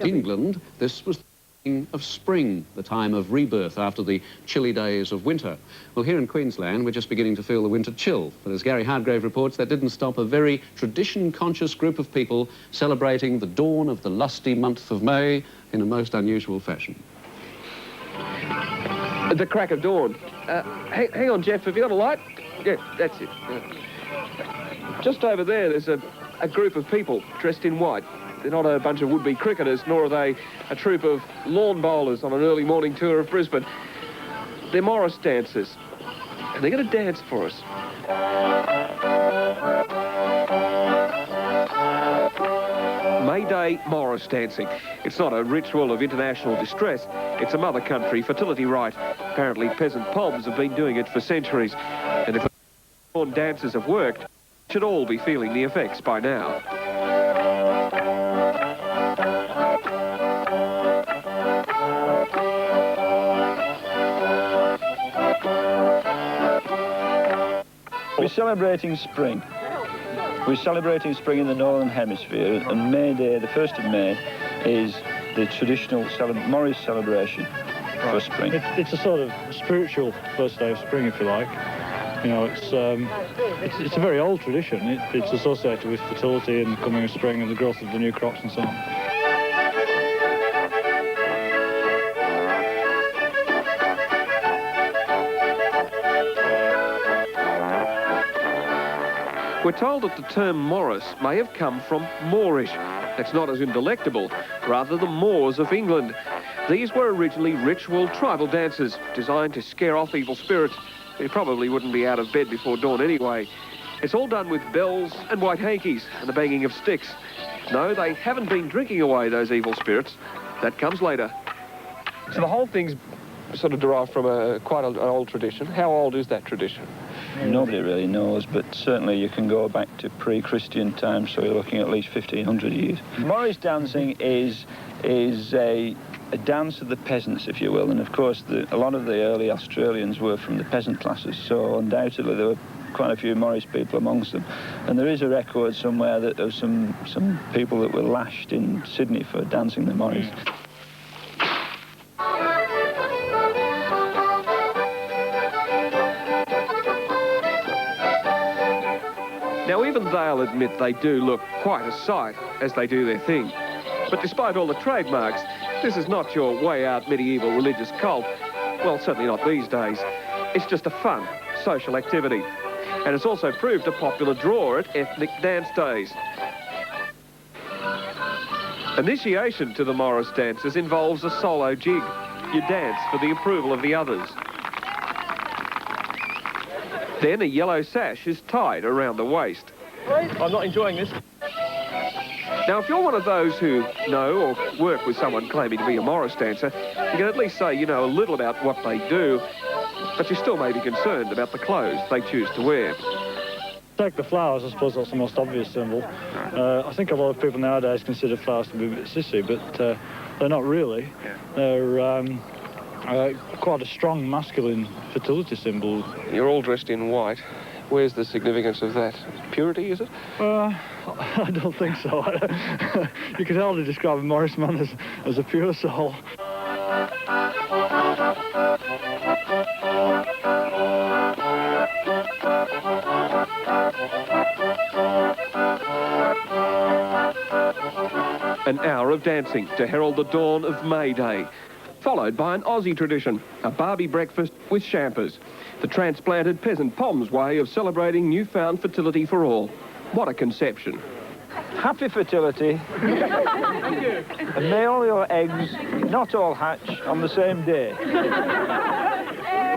England, this was the beginning of spring, the time of rebirth after the chilly days of winter. Well, here in Queensland, we're just beginning to feel the winter chill. But as Gary Hardgrave reports, that didn't stop a very tradition-conscious group of people celebrating the dawn of the lusty month of May in a most unusual fashion. The crack of dawn. Hang on, Jeff, have you got a light? Yeah, that's it. Yeah. Just over there, there's a group of people dressed in white. They're not a bunch of would-be cricketers, nor are they a troupe of lawn bowlers on an early morning tour of Brisbane. They're Morris dancers, and they're going to dance for us. May Day Morris dancing. It's not a ritual of international distress. It's a mother country fertility rite. Apparently peasant poms have been doing it for centuries. And if lawn dances have worked, should all be feeling the effects by now. We're celebrating spring. We're celebrating spring in the Northern Hemisphere, and May Day, the 1st of May, is the traditional Morris celebration for spring. It's a sort of spiritual first day of spring, if you like. You know, it's a very old tradition. It's associated with fertility and the coming of spring and the growth of the new crops and so on. We're told that the term Morris may have come from Moorish. That's not as indelectable, rather the Moors of England. These were originally ritual tribal dances designed to scare off evil spirits. They probably wouldn't be out of bed before dawn anyway. It's all done with bells and white hankies and the banging of sticks. No, they haven't been drinking away those evil spirits. That comes later. So the whole thing's sort of derived from quite an old tradition. How old is that tradition? Nobody really knows, but certainly you can go back to pre-Christian times, so you're looking at least 1,500 years. Morris dancing is a dance of the peasants, if you will, and of course a lot of the early Australians were from the peasant classes, so undoubtedly there were quite a few Morris people amongst them. And there is a record somewhere that there was some people that were lashed in Sydney for dancing the Morris. Now, even they'll admit they do look quite a sight as they do their thing. But despite all the trademarks, this is not your way-out medieval religious cult. Well, certainly not these days. It's just a fun, social activity. And it's also proved a popular draw at ethnic dance days. Initiation to the Morris dances involves a solo jig. You dance for the approval of the others. Then a yellow sash is tied around the waist. I'm not enjoying this. Now, if you're one of those who know or work with someone claiming to be a Morris dancer, you can at least say you know a little about what they do, but you still may be concerned about the clothes they choose to wear. Take the flowers, I suppose that's the most obvious symbol. I think a lot of people nowadays consider flowers to be a bit sissy, but they're not really. They're quite a strong masculine fertility symbol. You're all dressed in white. Where's the significance of that? Purity, is it? I don't think so. You could hardly describe a Morris man as a pure soul. An hour of dancing to herald the dawn of May Day, followed by an Aussie tradition, a Barbie breakfast with champers, the transplanted peasant pom's way of celebrating newfound fertility for all. What a conception. Happy fertility. Thank you. And may all your eggs not all hatch on the same day.